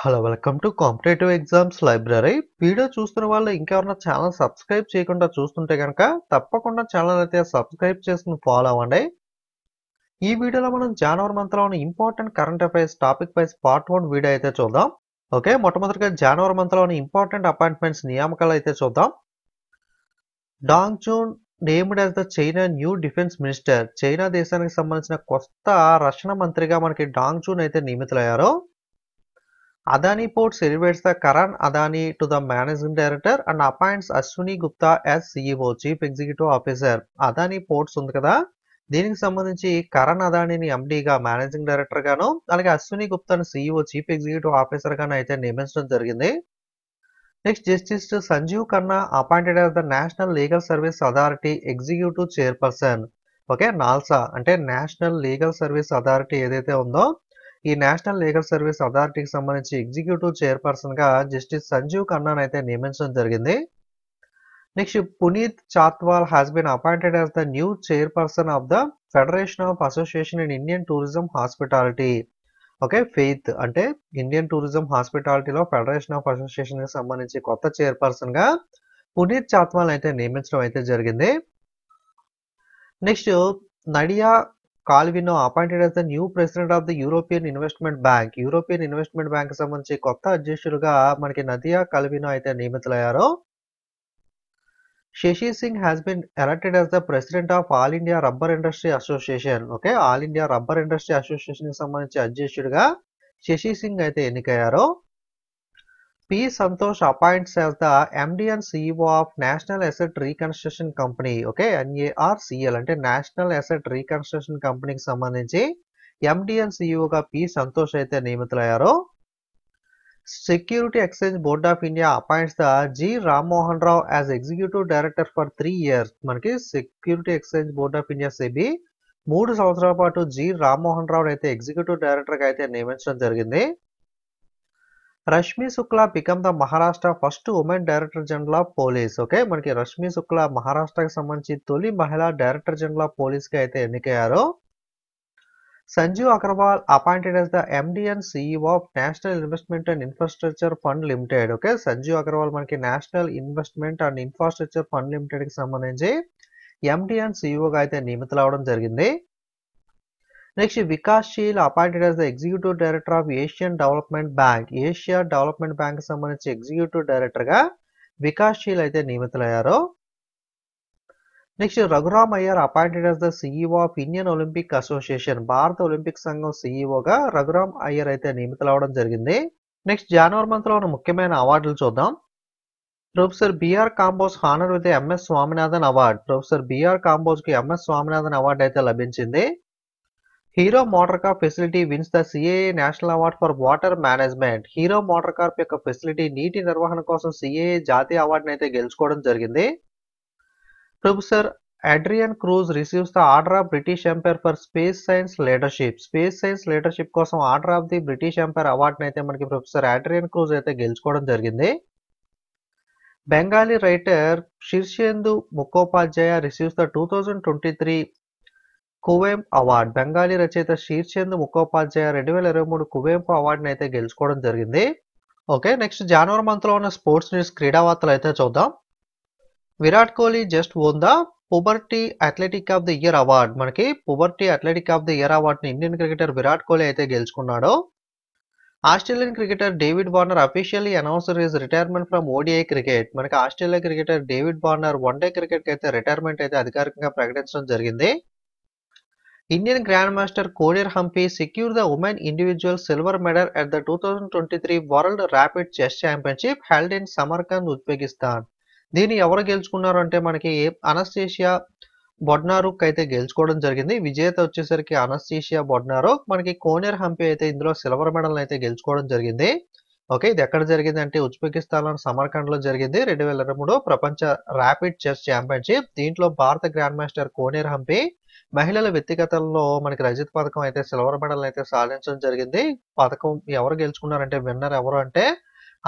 Hello welcome to competitive exams library. Video చూస్తున్న వాళ్ళు ఇంకెవరైనా ఛానల్ సబ్స్క్రైబ్ చేయకుండా చూస్తుంటే కనుక తప్పకుండా ఛానల్ అయితే సబ్స్క్రైబ్ చేసుకుని ఫాలో అవ్వండి. ఈ వీడియోలో మనం జనవరి మంత్లో ఉన్న important current affairs topic wise part 1 video అయితే చూద్దాం. ఓకే, మొట్టమొదటిగా జనవరి మంత్లోని ఇంపార్టెంట్ అపాయింట్మెంట్స్ నియామకాలు అయితే చూద్దాం. Dong June named as the China new defence minister. China దేశానికి సంబంధించిన కొత్త రక్షణ మంత్రిగా మనకి డాంగ్ జూన్ అయితే నియమితులయ్యారు. Adani Ports elevates the Karan Adani to the managing director and appoints Ashwini Gupta as CEO, Chief Executive Officer. Adani Ports ఉంది కదా, దీనికి సంబంధించి కరణ్ అదానీని ఎండీగా మేనేజింగ్ డైరెక్టర్ గాను, అలాగే అశ్విని గుప్తాను CEO చీఫ్ ఎగ్జిక్యూటివ్ ఆఫీసర్ గాను అయితే నియమించడం జరిగింది. Next, justice Sanjiv Khanna appointed as the national legal service authority executive chairperson. Okay, NALSA అంటే నేషనల్ లీగల్ సర్వీస్ అథారిటీ ఏదైతే ఉందో ఈ నేషనల్ లీగల్ సర్వీస్ అథారిటీకి సంబంధించి ఎగ్జిక్యూటివ్ చైర్పర్సన్ గా జస్టిస్ సంజీవ్ ఖన్నాను అయితే నియమించడం జరిగింది. Next, Puneet Chatwal has been appointed as the new chairperson of the federation of association in Indian tourism hospitality. Okay, FAITH అంటే ఇండియన్ టూరిజం హాస్పిటాలిటీలో ఫెడరేషన్ ఆఫ్ అసోసియేషన్ కి సంబంధించి కొత్త చైర్పర్సన్ గా పునీత్ చాత్వాల్ అయితే నియమించడం అయితే జరిగింది. Next, Nadia Calvino appointed as the new president of the European Investment Bank. European Investment Bank సంబంధించి కొత్త అధ్యక్షులుగా మనకి నదియా కాల్వినో అయితే నియమితులయ్యారు. Shashi Singh has been elected as the president of All India Rubber Industry Association. Okay, All India Rubber Industry Association కి సంబంధించి అధ్యక్షుడిగా శశి సింగ్ అయితే ఎన్నికయ్యారు. P Santosh appoints as the MD and CEO of National Asset Reconstruction Company. Okay, NARCL అంటే national Asset reconstruction కంపెనీకి సంబంధించి MD and సిఇఓగా P Santosh అయితే నియమితులయ్యారు. Security exchange board of India appoints the G Rammohan Rao as executive director for 3 years. మనకి security exchange board of India SEBI 3 సంవత్సరాల పాటు G Rammohan Rao అయితే executive director గా అయితే నియమించడం జరిగింది. Rashmi Shukla become the Maharashtra first women director general of police. Okay, మనకి రష్మి శుక్లా మహారాష్ట్రకి సంబంధించి తొలి మహిళా డైరెక్టర్ జనరల్ ఆఫ్ పోలీస్ గా అయితే ఎన్నికయ్యారు. Sanjeev Agarwal appointed as the MD and CEO of National Investment and Infrastructure Fund Limited. Okay, Sanjeev Agarwal మనకి National Investment and Infrastructure Fund Limited కి సంబంధించి ఎండి అండ్ సిఇఓగా అయితే నియమితులవడం జరిగింది. Next, Vikas Sheel appointed as the executive director of Asian Development Bank. Asia Development Bank సంబంధించి executive director గా వికాస్ షీల్ అయితే నియమితులయ్యారు. Next, Raghuram Iyer appointed as the CEO of Indian Olympic association. భారత ఒలింపిక్ సంఘం సిఇఓగా రఘురామ్ అయ్యర్ అయితే నియమితులవడం జరిగింది. నెక్స్ట్, జనవరి మంత్ లో ఉన్న ముఖ్యమైన అవార్డులు చూద్దాం. Professor B R Kamboj honour with M S Swaminathan award. Professor B R Kamboj కి ఎంఎస్ స్వామినాథన్ అవార్డు అయితే లభించింది. Hero MotoCorp facility wins the CAA national award for water management. Hero MotoCorp యొక్క ఫెసిలిటీ నీటి నిర్వహణ కోసం సిఏఏ జాతీయ అవార్డును అయితే గెలుచుకోవడం జరిగింది. Professor Adrian Cruz receives the Order of British Empire for space science leadership. Space science leadership కోసం Order of the British Empire అవార్డును అయితే మనకి ప్రొఫెసర్ అడ్రియన్ క్రూజ్ అయితే గెలుచుకోవడం జరిగింది. Bengali writer Shirshendu Mukhopadhyay receives the 2023 Kuvempu award. Bengali రచయిత శీర్షేందు ముఖోపాధ్యాయ 2023 కువెంపు అవార్డుని అయితే గెలుచుకోవడం జరిగింది. ఓకే, నెక్స్ట్ జనవరి మంత్ లో ఉన్న స్పోర్ట్స్ న్యూస్ క్రీడా వార్తలు అయితే చూద్దాం. Virat Kohli just won the Pubity athletic of the year award. మనకి Pubity athletic of the year అవార్డుని ఇండియన్ క్రికెటర్ విరాట్ కోహ్లీ అయితే గెలుచుకున్నాడు. Australian cricketer David Warner officially announced his retirement from ODI cricket. మనకి Australia cricketer David Warner one day cricket అయితే retirement అయితే అధికారికంగా ప్రకటించడం జరిగింది. Indian Grandmaster Kodir Humpy secured the women individual silver medal at the 2023 World Rapid Chess Championship held in Samarkand, Uzbekistan. దీన్ని ఎవరు గెలుచుకున్నారు అంటే మనకి అనస్థీషియా బొడ్నారుక్ అయితే గెలుచుకోవడం జరిగింది. విజేత వచ్చేసరికి అనస్థీషియా బొడ్నారుక్. మనకి కోనేర్ హంపి అయితే ఇందులో సిల్వర్ మెడల్ అయితే గెలుచుకోవడం జరిగింది. ఓకే, ఇది ఎక్కడ జరిగింది అంటే ఉజ్బెకిస్తాన్ లోని సమర్కండ్ లో జరిగింది. 2023 ప్రపంచ ర్యాపిడ్ చెస్ ఛాంపియన్షిప్. దీంట్లో భారత గ్రాండ్ మాస్టర్ కోనేర్ హంపి మహిళల వ్యక్తిగతంలో మనకి రజత పథకం అయితే సిల్వర్ మెడల్ అయితే సాధించడం జరిగింది. పథకం ఎవరు గెలుచుకున్నారంటే విన్నర్ ఎవరు అంటే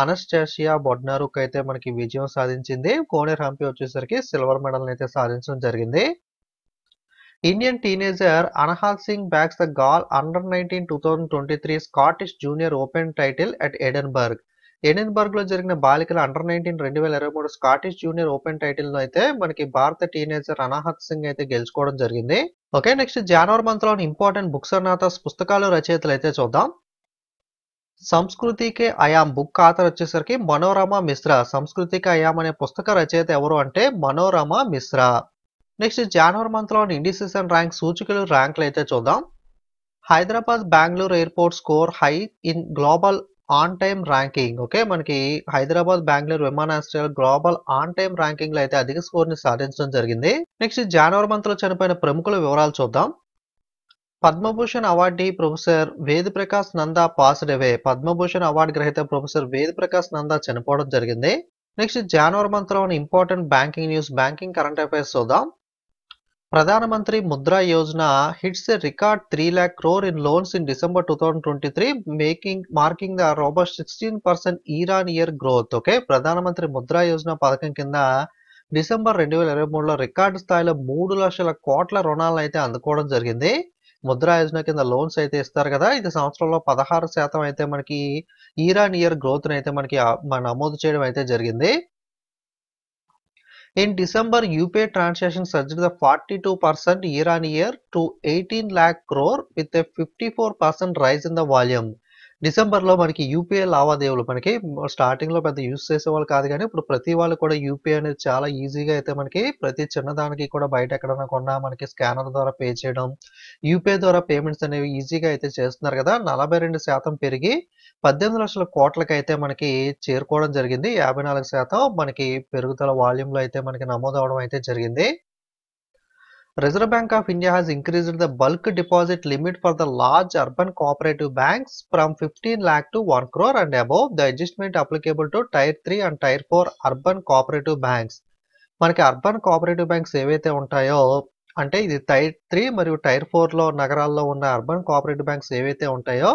అనస్టాసియా బొడ్నారుక్ అయితే మనకి విజయం సాధించింది. కోనేర్ హంపి వచ్చేసరికి సిల్వర్ మెడల్ అయితే సాధించడం జరిగింది. Indian teenager Anahal Singh bags the Gall Under-19 2023 Scottish Junior Open title at Edinburgh. ఎడిన్బర్గ్లో జరిగిన బాలికల under-19 2023 Scottish junior open title అయితే మనకి భారత టీనేజర్ అనాహత్ సింగ్ అయితే గెలుచుకోవడం జరిగింది. ఓకే, నెక్స్ట్ జనవరి మంత్ లోని ఇంపార్టెంట్ బుక్స్ అండ్ ఆథర్స్ పుస్తకాలు రచయితలు అయితే చూద్దాం. సంస్కృతికే అయాం బుక్ ఆథర్ వచ్చేసరికి మనోరమ మిశ్రా. సంస్కృతికి అయాం అనే పుస్తక రచయిత ఎవరు అంటే మనోరమ మిశ్రా. నెక్స్ట్ జనవరి మంత్ లోని ఇండిసిషన్ ర్యాంక్ సూచికలు ర్యాంకులు అయితే చూద్దాం. Hyderabad Bengaluru airport score high in global on time ranking. Okay, మనకి హైదరాబాద్ బెంగళూరు విమానాశ్రయాలు గ్లోబల్ ఆన్ టైమ్ ర్యాంకింగ్ లో అయితే అధిక స్కోర్ ని సాధించడం జరిగింది. నెక్స్ట్ జనవరి మంత్ లో చనిపోయిన ప్రముఖుల వివరాలు చూద్దాం. Padma Bhushan awardee professor Ved Prakash Nanda passed away. Padma Bhushan award గ్రహీత ప్రొఫెసర్ వేద్ ప్రకాష్ నందా చనిపోవడం జరిగింది. నెక్స్ట్ జనవరి మంత్ లో important banking news, banking current affairs చూద్దాం. ప్రధానమంత్రి Mudra Yojana hits a record 3 lakh crore in loans in December 2023, marking the robust 16% year-on-year growth. Okay, ప్రధానమంత్రి ముద్రా యోజన పథకం కింద డిసెంబర్ 2023లో రికార్డు స్థాయిలో 3 లక్షల కోట్ల రుణాలను అయితే అందుకోవడం జరిగింది. ముద్రా యోజన కింద లోన్స్ అయితే ఇస్తారు కదా, ఇది సంవత్సరంలో 16% అయితే మనకి ఇయర్ గ్రోత్ అయితే మనకి నమోదు చేయడం అయితే జరిగింది. In December, UPI transactions surged the 42% year-on-year to 18 lakh crore with a 54% rise in the volume. డిసెంబర్లో మనకి యూపీఐ లావాదేవీలు మనకి స్టార్టింగ్లో పెద్ద యూజ్ చేసేవాళ్ళు కాదు, కానీ ఇప్పుడు ప్రతి వాళ్ళు కూడా యూపీఐ అనేది చాలా ఈజీగా అయితే మనకి ప్రతి చిన్నదానికి కూడా బయట ఎక్కడైనా కొన్నా మనకి స్కానర్ ద్వారా పే చేయడం, యూపీఐ ద్వారా పేమెంట్స్ అనేవి ఈజీగా అయితే చేస్తున్నారు కదా. 42% పెరిగి 18 లక్షల కోట్లకి అయితే మనకి చేరుకోవడం జరిగింది. 54% మనకి పెరుగుదల వాల్యూమ్లో అయితే మనకి నమోదు అవడం అయితే జరిగింది. Reserve Bank of India has increased the bulk deposit limit for the large urban cooperative banks from 15 lakh to 1 crore and above. The adjustment applicable to Tier 3 and Tier 4 urban cooperative banks. మనకి urban cooperative banks ఏవైతే ఉంటాయో అంటే ఇది Tier 3 మరియు Tier 4లో నగరాల్లో ఉన్న urban cooperative banks ఏవైతే ఉంటాయో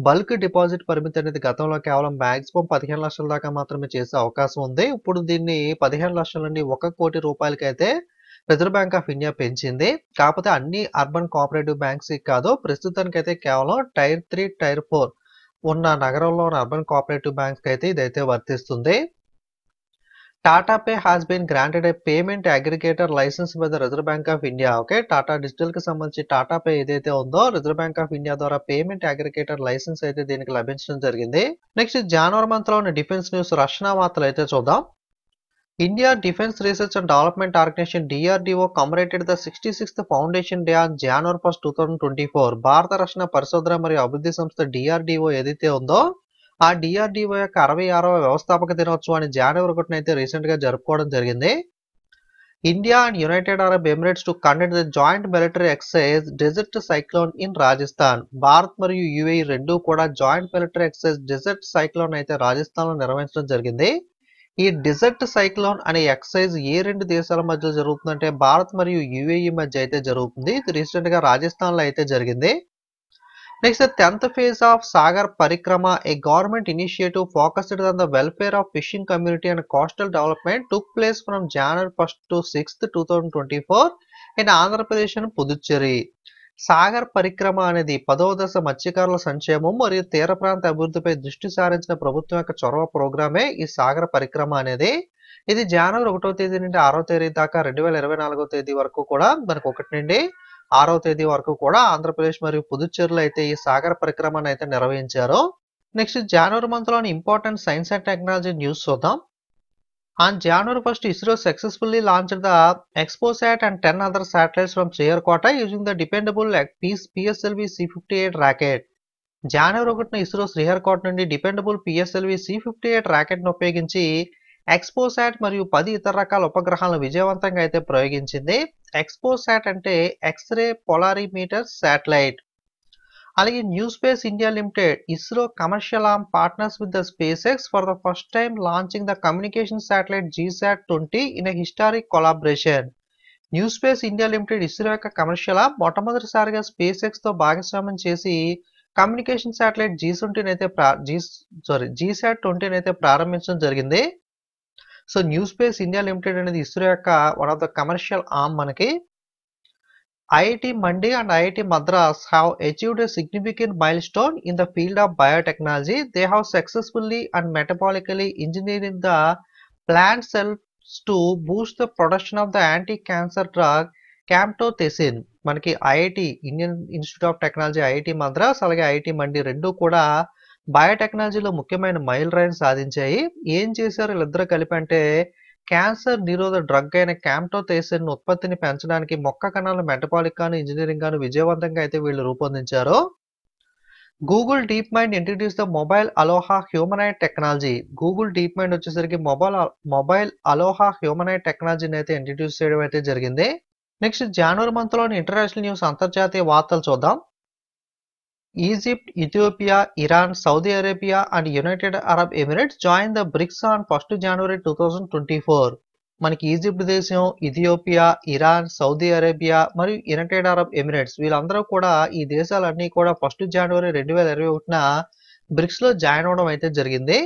బల్క్ డిపాజిట్ పరిమితి అనేది గతంలో కేవలం మాక్సిమం 15 లక్షల దాకా మాత్రమే చేసే అవకాశం ఉంది. ఇప్పుడు దీన్ని 15 లక్షల నుండి 1 కోటి రూపాయలకి అయితే రిజర్వ్ బ్యాంక్ ఆఫ్ ఇండియా పెంచింది. కాకపోతే అన్ని అర్బన్ కోఆపరేటివ్ బ్యాంక్స్ కాదు, ప్రస్తుతానికైతే కేవలం Tier 3, Tier 4 ఉన్న నగరంలో ఉన్న అర్బన్ కోఆపరేటివ్ బ్యాంక్స్ అయితే ఇదైతే వర్తిస్తుంది. Tata pay has been granted a payment aggregator licence by the Reserve Bank of India. Okay, Tata digital కి సంబంధించి టాటా పే ఏదైతే ఉందో రిజర్వ్ బ్యాంక్ ఆఫ్ ఇండియా ద్వారా పేమెంట్ అగ్రిగేటర్ లైసెన్స్ అయితే దీనికి లభించడం జరిగింది. నెక్స్ట్ జనవరి మంత్ లో ఉన్న డిఫెన్స్ న్యూస్, రక్షణ వార్తలు అయితే చూద్దాం. India Defence Research and Development Organization DRDO commemorated the 66th Foundation Day on January 1st, 2024. భారత రక్షణ పరిశోధన మరియు అభివృద్ధి సంస్థ DRDO ఏదైతే ఉందో ఆ DRDO యొక్క 66వ వ్యవస్థాపక దినోత్సవాన్ని జనవరి 1న అయితే రీసెంట్ గా జరుపుకోవడం జరిగింది. India and United Arab Emirates to conduct the joint military exercise desert cyclone in Rajasthan. Bharat మరియు యుఏఈ రెండు కూడా joint military exercise desert cyclone అయితే రాజస్థాన్ లో నిర్వహించడం జరిగింది. ఈ డెజర్ట్ సైక్లోన్ అనే ఎక్సర్సైజ్ ఏ రెండు దేశాల మధ్య జరుగుతుందంటే భారత్ మరియు యుఏఈ మధ్య అయితే జరుగుతుంది. ఇది రీసెంట్ గా రాజస్థాన్ లో అయితే జరిగింది. Next 10th phase of Sagar Parikrama, a government initiative focused on the welfare of fishing community and coastal development took place from January 1st to 6th, 2024 in Andhra Pradesh and Puducherry. Sagar Parikrama అనేది 10వ దశ మత్స్యకారుల సంక్షేమం మరియు తీర ప్రాంత అభివృద్ధిపై దృష్టి సారించిన ప్రభుత్వం యొక్క చొరవ ప్రోగ్రామే ఈ సాగర పరిక్రమ అనేది. ఇది జనవరి 1వ తేదీ నుండి 6వ తేదీ దాకా 2024వ తేదీ వరకు కూడా మనకు 1 నుండి 6వ తేదీ వరకు కూడా ఆంధ్రప్రదేశ్ మరియు పుదుచ్చేరిలో అయితే ఈ సాగర పరిక్రమను అయితే నిర్వహించారు. నెక్స్ట్ జనవరి మంత్ లోని important science and technology news చూద్దాం. On January 1st, ISRO successfully launched the ExpoSat and 10 other satellites from Sriharkota using the dependable PSLV C-58 rocket. జనవరి 1న ఇస్రో శ్రీహరికోట నుండి డిపెండబుల్ PSLV C-58 రాకెట్ ను ఉపయోగించి ఎక్స్పోసాట్ మరియు 10 ఇతర రకాల ఉపగ్రహాలను విజయవంతంగా అయితే ప్రయోగించింది. ఎక్స్పోసాట్ అంటే ఎక్స్రే పోలారిమీటర్ శాటిలైట్. అలాగే new space India limited ISRO commercial arm partners with the space X for the first time launching the communication satellite GSAT-20 in a historic collaboration. New space India limited ISRO యొక్క commercial arm మొట్టమొదటిసారిగా space X తో భాగస్వామ్యం చేసి communication satellite GSAT-20 అయితే ప్రారంభించడం జరిగింది. So new space India limited అనేది ఇస్రో యొక్క one of the commercial arm మనకి. IIT Mandi and IIT Madras have achieved a significant milestone in the field of biotechnology. They have successfully and metabolically engineered the plant cells to boost the production of the anti-cancer drug camptothecin. మనకి IIT Indian institute of technology IIT Madras అలాగే IIT మండి రెండు కూడా బయోటెక్నాలజీలో ముఖ్యమైన mile రాయిని సాధించాయి. ఏం చేశారు వీళ్ళిద్దరూ కలిపి అంటే క్యాన్సర్ నిరోధ డ్రగ్ అయిన క్యాంప్టోథెసిన్ ఉత్పత్తిని పెంచడానికి మొక్క కణాల మెటబాలిక్ గాను ఇంజనీరింగ్ గాను విజయవంతంగా అయితే వీళ్ళు రూపొందించారు. Google DeepMind introduce the mobile Aloha humanoid technology. Google DeepMind వచ్చేసరికి మొబైల్ అలోహా హ్యూమనాయిడ్ టెక్నాలజీని అయితే ఇంట్రడ్యూస్ చేయడం అయితే జరిగింది. నెక్స్ట్ జనవరి మంత్ లోని ఇంటర్నేషనల్ న్యూస్ అంతర్జాతీయ వార్తలు చూద్దాం. Egypt, Ethiopia, Iran, Saudi Arabia and United Arab Emirates join the BRICS on 1 జనవరి 2024. మనకి ఈజిప్ట్ దేశం, ఇథియోపియా, ఇరాన్, సౌదీ అరేబియా మరియు యునైటెడ్ అరబ్ ఎమిరేట్స్ వీళ్ళందరూ కూడా ఈ దేశాలన్నీ కూడా 1 జనవరి 2021న బ్రిక్స్ లో జాయిన్ అవడం అయితే జరిగింది.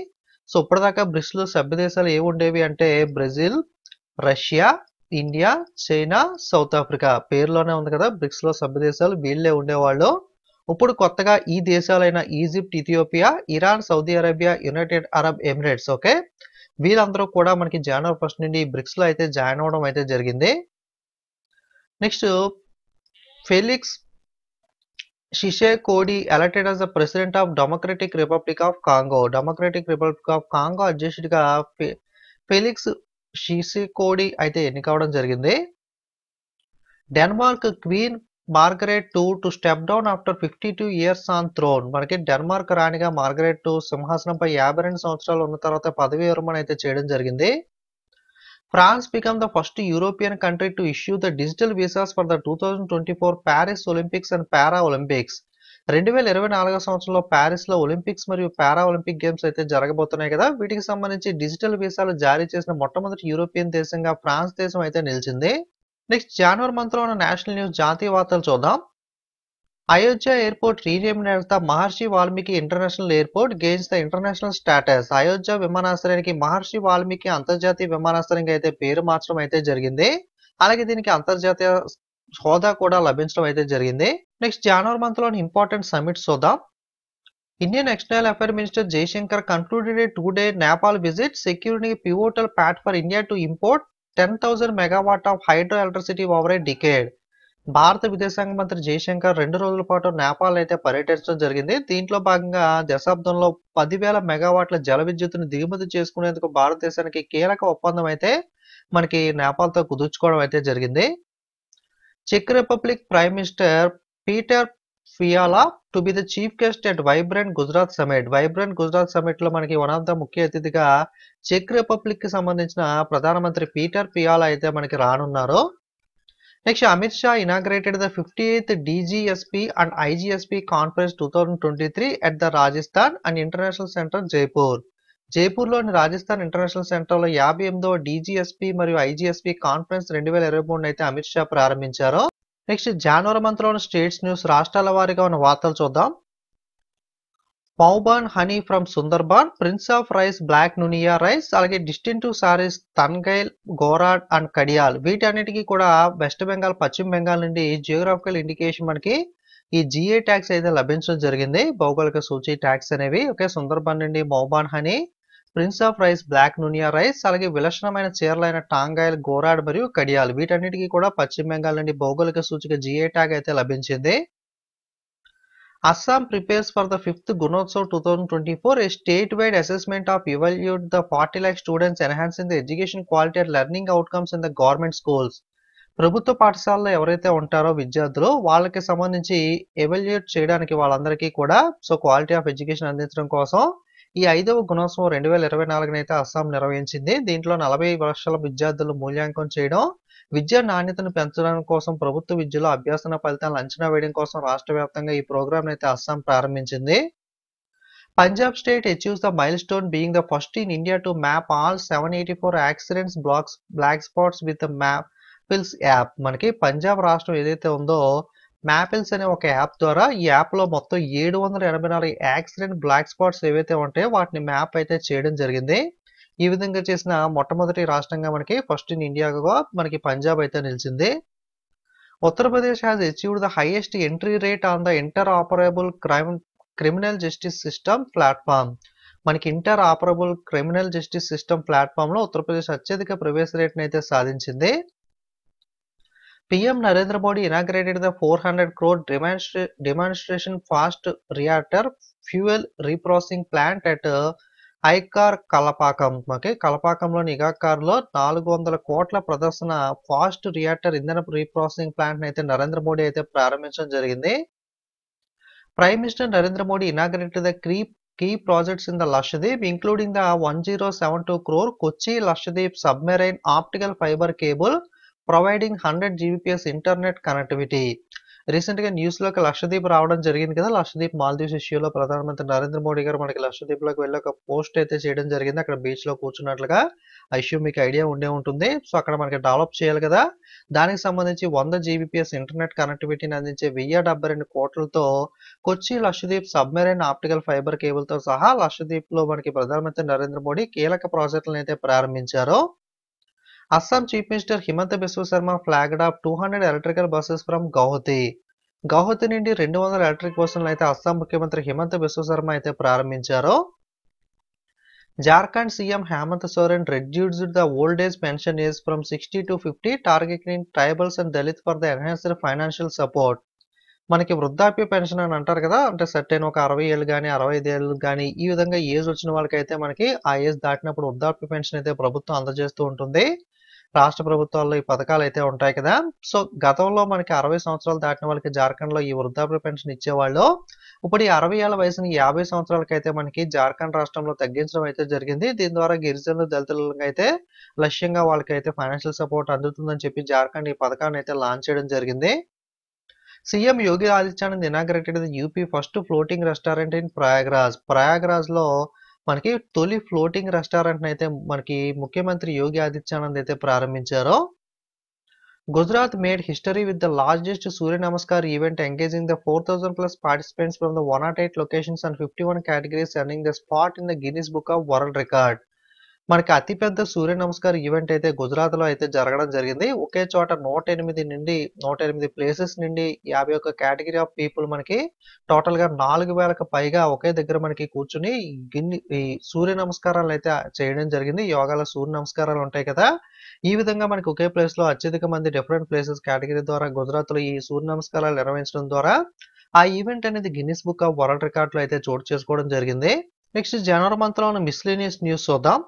సో ఇప్పటిదాకా బ్రిక్స్ లో సభ్య దేశాలు ఏవి ఉండేవి అంటే Brazil, Russia, India, China, south Africa. పేరులోనే ఉంది కదా బ్రిక్స్ లో సభ్య దేశాలు వీళ్ళే ఉండేవాళ్ళు. ఇప్పుడు కొత్తగా ఈ దేశాలైన Egypt, Ethiopia, Iran, Saudi Arabia, United Arab Emirates okay వీళ్ళందరూ కూడా మనకి జనవరి 1 నుండి బ్రిక్స్ లో అయితే జాయిన్ అవడం అయితే జరిగింది. Next Felix Tshisekedi elected as the president of Democratic Republic of Congo. Democratic Republic of Congo అధ్యక్షుడిగా ఫెలిక్స్ షిషెకోడి అయితే ఎన్నికవడం జరిగింది. Denmark queen Margaret II to step down after 52 years on throne. మనకి డెన్మార్క్ రాణిగా Margaret II సింహాసనంపై 52 సంవత్సరాలు ఉన్న తర్వాత పదవి విరమణ అయితే చేయడం జరిగింది. France become the first European country to issue the digital visas for the 2024 Paris Olympics and para Olympics. 2024 సంవత్సరంలో ప్యారిస్ లో ఒలింపిక్స్ మరియు పారా ఒలింపిక్ గేమ్స్ అయితే జరగబోతున్నాయి కదా, వీటికి సంబంధించి డిజిటల్ వీసాలు జారీ చేసిన మొట్టమొదటి యూరోపియన్ దేశంగా ఫ్రాన్స్ దేశం అయితే నిలిచింది. నెక్స్ట్ జనవరి మంత్ లో ఉన్న నేషనల్ న్యూస్ జాతీయ వార్తలు చూద్దాం. Ayodhya airport renamed as the Maharshi Valmiki international airport gains the international status. Ayodhya విమానాశ్రయానికి మహర్షి వాల్మీకి అంతర్జాతీయ విమానాశ్రయంగా అయితే పేరు మార్చడం అయితే జరిగింది. అలాగే దీనికి అంతర్జాతీయ హోదా కూడా లభించడం అయితే జరిగింది. నెక్స్ట్ జనవరి మంత్ లోని ఇంపార్టెంట్ సమిట్స్ చూద్దాం. Indian external affair minister Jaishankar concluded a 2-day Nepal visit, securing a pivotal path for India to import 10,000 megawatt of hydro electricity over a decade. భారత విదేశాంగ మంత్రి జయశంకర్ 2 రోజుల పాటు నేపాల్ అయితే పర్యటించడం జరిగింది. దీంట్లో భాగంగా దశాబ్దంలో 10,000 మెగావాట్ల జల విద్యుత్తును దిగుమతి చేసుకునేందుకు భారతదేశానికి కీలక ఒప్పందం అయితే మనకి నేపాల్తో కుదుర్చుకోవడం అయితే జరిగింది. చెక్ Republic prime minister Peter Fiala to be the chief guest at vibrant Gujarat summit. Vibrant Gujarat summit లో మనకి వన్ ఆఫ్ ద ముఖ్య అతిథిగా చెక్ రిపబ్లిక్ కి సంబంధించిన ప్రధానమంత్రి పీటర్ ఫియాలా అయితే మనకి రానున్నారు. Next Amit Shah inaugurated the 58th DGSP and IGSP conference 2023 at the Rajasthan and international centre Jaipur. జైపూర్లోని రాజస్థాన్ ఇంటర్నేషనల్ సెంటర్లో 58వ DGSP మరియు IGSP కాన్ఫరెన్స్ 2023 అయితే అమిత్ షా ప్రారంభించారు. నెక్స్ట్ జనవరి మంత్ లోని స్టేట్స్ న్యూస్ రాష్ట్రాల వారీగా ఉన్న వార్తలు చూద్దాం. పౌబాన్ honey from Sundarban, prince of rice black Nuniya rice, అలాగే డిస్టింటివ్ సారీస్ తన్గైల్, గోరాడ్ అండ్ కడియాల్ వీటన్నిటికీ కూడా వెస్ట్ బెంగాల్, పశ్చిమ బెంగాల్ నుండి జియోగ్రాఫికల్ ఇండికేషన్ మనకి ఈ GA ట్యాక్స్ అయితే లభించడం జరిగింది. భౌగోళిక సూచి ట్యాక్స్ అనేవి ఓకే. సుందర్బాన్ నుండి మౌబాన్ honey, prince of rice black Nuniya rice, అలాగే విలక్షణమైన చీరలైన టాంగాయల్, గోరాడ్ మరియు కడియాల్ వీటన్నిటికీ కూడా పశ్చిమ బెంగాల్ నుండి భౌగోళిక సూచిక GA ట్యాగ్ అయితే లభించింది. Assam prepares for the 5th Gunotsav 2024, a statewide assessment of evaluate the 40 lakh students enhancing the education quality and learning outcomes in the government schools. ప్రభుత్వ పాఠశాలలో ఎవరైతే ఉంటారో విద్యార్థులు వాళ్ళకి సంబంధించి ఎవాల్యుయేట్ చేయడానికి వాళ్ళందరికీ కూడా సో క్వాలిటీ ఆఫ్ ఎడ్యుకేషన్ అందించడం కోసం ఈ 5వ గుణోత్సవం 2024 అయితే అస్సాం నిర్వహించింది. దీంట్లో 40 లక్షల విద్యార్థులు మూల్యాంకనం చేయడం, విద్యా నాణ్యతను పెంచడం కోసం ప్రభుత్వ విద్యలో అభ్యాసన ఫలితాలను అంచనా వేయడం కోసం రాష్ట్ర వ్యాప్తంగా ఈ ప్రోగ్రామ్ అయితే అస్సాం ప్రారంభించింది. Punjab state achieves the milestone being the first in India to map all 784 accident black spots with Mappls app. మనకి పంజాబ్ రాష్ట్రం ఏదైతే ఉందో మ్యాపిల్స్ అనే ఒక యాప్ ద్వారా ఈ యాప్ లో మొత్తం 784 యాక్సిడెంట్ బ్లాక్ స్పాట్స్ ఏవైతే ఉంటాయో వాటిని మ్యాప్ అయితే చేయడం జరిగింది. ఈ విధంగా చేసిన మొట్టమొదటి రాష్ట్రంగా మనకి ఫస్ట్ ఇన్ ఇండియాగా మనకి పంజాబ్ అయితే నిలిచింది. Uttar Pradesh has achieved the highest entry rate on the interoperable criminal justice system platform. మనకి ఇంటర్ఆపరబుల్ క్రిమినల్ జస్టిస్ సిస్టమ్ ప్లాట్ఫామ్ లో ఉత్తరప్రదేశ్ అత్యధిక ప్రవేశ రేట్ని అయితే సాధించింది. PM Narendra Modi inaugurated the 400 crore demonstration fast reactor fuel reprocessing plant at IGCAR Kalpakkam. కలపాకంలోని ఇగాకార్లో 400 కోట్ల ప్రదర్శన ఫాస్ట్ రియాక్టర్ ఇంధన రీప్రాసెసింగ్ ప్లాంట్ అయితే నరేంద్ర మోడీ అయితే ప్రారంభించడం జరిగింది. Prime minister Narendra Modi inaugurated the key projects in the Lakshadweep, including the 1072 crore Kochi Lakshadweep submarine optical fiber cable providing 100 Gbps internet connectivity. Recent గా న్యూస్ లోకి లక్షద్వీప్ రావడం జరిగింది కదా. లక్షద్వీప్ మాల్దీవ్స్ ఇష్యూలో ప్రధానమంత్రి నరేంద్ర మోడీ గారు మనకి లక్షద్వీప్ లోకి వెళ్ళి ఒక పోస్ట్ అయితే చేయడం జరిగింది. అక్కడ బీచ్ లో కూర్చున్నట్లుగా ఆ ఇష్యూ మీకు ఐడియా ఉండే ఉంటుంది. సో అక్కడ మనకి డెవలప్ చేయాలి కదా, దానికి సంబంధించి 100 Gbps ఇంటర్నెట్ కనెక్టివిటీని అందించే 1072 కోట్లతో Kochi Lakshadweep submarine optical fibre cable తో సహా లక్షద్వీప్ లో మనకి ప్రధానమంత్రి నరేంద్ర మోడీ కీలక ప్రాజెక్టులను అయితే ప్రారంభించారు. Assam Chief Minister Himanta Biswa Sarma flagged up 200 electrical buses from Guwahati. Guwahati నుండి 200 ఎలక్ట్రిక్ బస్సులను అయితే అస్సాం ముఖ్యమంత్రి హిమంత బిశ్వ శర్మ అయితే ప్రారంభించారు. Jharkhand CM Hemant Soren reduced the old age pension age from 60 to 50, targeting tribals and Dalit for the enhanced financial support. మనకి వృద్ధాప్య పెన్షన్ అని అంటారు కదా, అంటే సర్టెన్ ఒక 60 ఏళ్ళు కానీ 65 ఏళ్ళు కానీ ఈ విధంగా ఏజ్ వచ్చిన వాళ్ళకైతే మనకి ఆ ఏజ్ దాటినప్పుడు వృద్ధాప్య పెన్షన్ అయితే ప్రభుత్వం అందజేస్తూ ఉంటుంది. రాష్ట్ర ప్రభుత్వాల్లో ఈ పథకాలు అయితే ఉంటాయి కదా. సో గతంలో మనకి 60 సంవత్సరాలు దాటిన వాళ్ళకి జార్ఖండ్ లో ఈ వృద్ధాప్య పెన్షన్ ఇచ్చేవాళ్ళు. ఇప్పుడు ఈ 60 ఏళ్ల వయసుని 50 సంవత్సరాలకైతే మనకి జార్ఖండ్ రాష్ట్రంలో తగ్గించడం అయితే జరిగింది. దీని ద్వారా గిరిజనులు దళితులకు అయితే లక్ష్యంగా వాళ్ళకైతే ఫైనాన్షియల్ సపోర్ట్ అందుతుందని చెప్పి జార్ఖండ్ ఈ పథకాన్ని అయితే లాంచ్ చేయడం జరిగింది. CM Yogi Adityanath inaugurated the UP first floating restaurant in Prayagraj. Prayagraj లో మనకి తొలి ఫ్లోటింగ్ రెస్టారెంట్ అయితే మనకి ముఖ్యమంత్రి యోగి ఆదిత్యనాథ్ అయితే ప్రారంభించారు. Gujarat made history with the largest Surya namaskar event engaging the 4000+ participants from the 108 locations and 51 categories earning the spot in the Guinness book of world record. మనకి అతిపెద్ద సూర్య నమస్కార్ ఈవెంట్ అయితే గుజరాత్ లో అయితే జరగడం జరిగింది. ఒకే చోట 108 ప్లేసెస్ నుండి 51 కేటగిరీ ఆఫ్ పీపుల్ మనకి టోటల్ గా 4000కు పైగా ఒకే దగ్గర మనకి కూర్చుని ఈ సూర్య నమస్కారాలు అయితే చేయడం జరిగింది. యోగాలో సూర్య నమస్కారాలు ఉంటాయి కదా, ఈ విధంగా మనకి ఒకే ప్లేస్ లో అత్యధిక మంది డిఫరెంట్ ప్లేసెస్ కేటగిరీ ద్వారా గుజరాత్ లో ఈ సూర్య నమస్కారాలు నిర్వహించడం ద్వారా ఆ ఈవెంట్ అనేది Guinness book of world record లో అయితే చోటు చేసుకోవడం జరిగింది. నెక్స్ట్ జనవరి మంత్ లో ఉన్న మిస్లేనియస్ న్యూస్ చూద్దాం.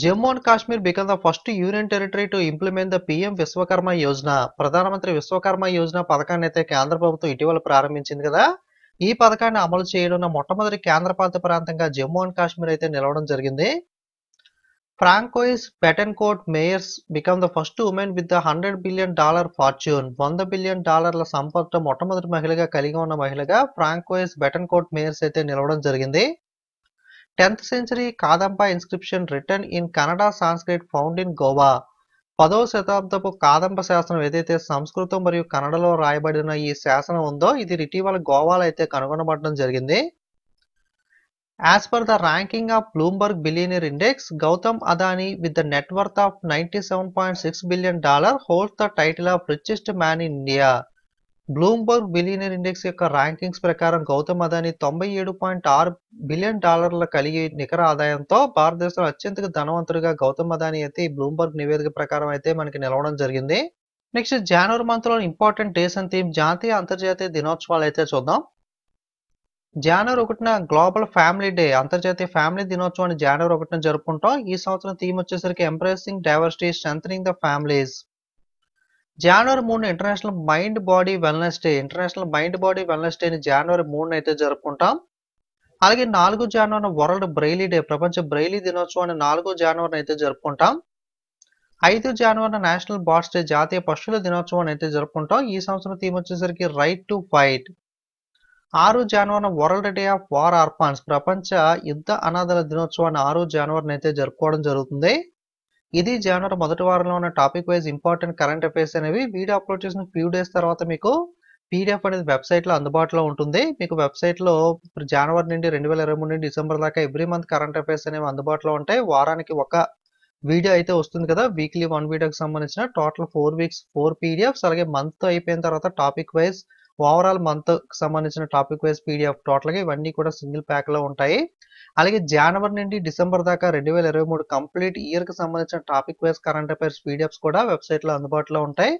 Jammu and Kashmir become the first union territory to implement the PM Vishwakarma Yojana. ప్రధానమంత్రి విశ్వకర్మ యోజన పథకాన్ని అయితే కేంద్ర ప్రభుత్వం ఇటీవల ప్రారంభించింది కదా. ఈ పథకాన్ని అమలు చేయడం మొట్టమొదటి కేంద్రపాలిత ప్రాంతంగా జమ్మూ అండ్ కాశ్మీర్ అయితే నిలవడం జరిగింది. Francoise Bettencourt Meyers become the first woman with the $100 billion fortune. $100 billion సంపద మొట్టమొదటి మహిళగా కలిగి ఉన్న మహిళగా ఫ్రాంకోయిస్ బెటన్కోట్ మేయర్స్ అయితే నిలవడం జరిగింది. 10th century Kadamba inscription written in Kannada Sanskrit found in Goa. 10వ శతాబ్దపు కాదంబ శాసనం ఏదైతే సంస్కృతం మరియు కన్నడలో రాయబడిన ఈ శాసనం ఉందో ఇది ఇటీవల గోవాలో అయితే కనుగొనబడడం జరిగింది. As per the ranking of Bloomberg billionaire index, Gautam Adani with the net worth of $97.6 billion holds the title of richest man in India. Bloomberg billionaire index యొక్క ర్యాంకింగ్స్ ప్రకారం గౌతమ్ అదానీ $97.6 బిలియన్ కలిగి నికర ఆదాయంతో భారతదేశంలో అత్యంత ధనవంతుడిగా గౌతమ్ అదానీ అయితే ఈ బ్లూంబర్గ్ నివేదిక ప్రకారం అయితే మనకి నిలవడం జరిగింది. నెక్స్ట్ జనవరి మంత్ లో ఇంపార్టెంట్ డేస్ అండ్ థీమ్ జాతీయ అంతర్జాతీయ దినోత్సవాలు అయితే చూద్దాం. జనవరి 1న గ్లోబల్ ఫ్యామిలీ డే, అంతర్జాతీయ ఫ్యామిలీ దినోత్సవాన్ని జనవరి 1న జరుపుకుంటాం. ఈ సంవత్సరం థీమ్ వచ్చేసరికి embracing diversity strengthening the families. జనవరి 3న International Mind Body Wellness Day. International Mind Body Wellness Day ని జనవరి 3న అయితే జరుపుకుంటాం. అలాగే 4 జనవరిన వరల్డ్ బ్రెయిలీ డే, ప్రపంచ బ్రెయిలీ దినోత్సవాన్ని 4 జనవరిన అయితే జరుపుకుంటాం. 5 జనవరిన నేషనల్ బర్డ్స్ డే, జాతీయ పశువుల దినోత్సవాన్ని అయితే జరుపుకుంటాం. ఈ సంవత్సరం థీమ్ వచ్చేసరికి రైట్ టు ఫైట్. 6 జనవరిన World Day of War Orphans, ప్రపంచ యుద్ధ అనాథల దినోత్సవాన్ని 6 జనవరిన అయితే జరుపుకోవడం జరుగుతుంది. ఇది జనవరి మొదటి వారంలో ఉన్న topic wise important current affairs అనేవి. వీడియో అప్లోడ్ చేసిన ఫ్యూ డేస్ తర్వాత మీకు పీడిఎఫ్ అనేది వెబ్సైట్ లో అందుబాటులో ఉంటుంది. మీకు వెబ్సైట్ లో జనవరి నుండి 2023 నుండి డిసెంబర్ దాకా ఎవ్రీ మంత్ కరెంట్ అఫైర్స్ అనేవి అందుబాటులో ఉంటాయి. వారానికి ఒక వీడియో అయితే వస్తుంది కదా, వీక్లీ 1 వీడియోకి సంబంధించిన టోటల్ 4 వీక్స్ 4 పీడిఎఫ్స్, అలాగే మంత్ అయిపోయిన తర్వాత టాపిక్ వైజ్ ఓవరాల్ మంత్కి సంబంధించిన టాపిక్ వైజ్ పీడిఎఫ్ టోటల్గా ఇవన్నీ కూడా సింగిల్ ప్యాక్లో ఉంటాయి. అలాగే జనవరి నుండి డిసెంబర్ దాకా 2023 కంప్లీట్ ఇయర్కి సంబంధించిన topic wise current affairs PDFs కూడా వెబ్సైట్లో అందుబాటులో ఉంటాయి.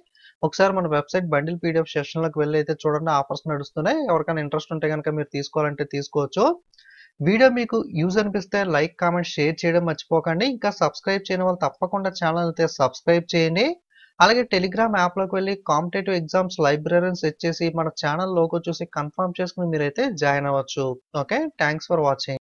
ఒకసారి మన వెబ్సైట్ బండిల్ పీడిఎఫ్ సెషన్లోకి వెళ్ళి అయితే చూడండి, ఆఫర్స్ నడుస్తున్నాయి. ఎవరికైనా ఇంట్రెస్ట్ ఉంటే కనుక మీరు తీసుకోవాలంటే తీసుకోవచ్చు. వీడియో మీకు యూజ్ అనిపిస్తే లైక్, కామెంట్, షేర్ చేయడం మర్చిపోకండి. ఇంకా సబ్స్క్రైబ్ చేయని వాళ్ళు తప్పకుండా ఛానల్ అయితే సబ్స్క్రైబ్ చేయండి. అలాగే టెలిగ్రామ్ యాప్లోకి వెళ్ళి కాంపిటేటివ్ ఎగ్జామ్స్ లైబ్రరీని సెట్ చేసి మన ఛానల్ లోగో చూసి కన్ఫర్మ్ చేసుకుని మీరైతే జాయిన్ అవ్వచ్చు. Okay, thanks for watching.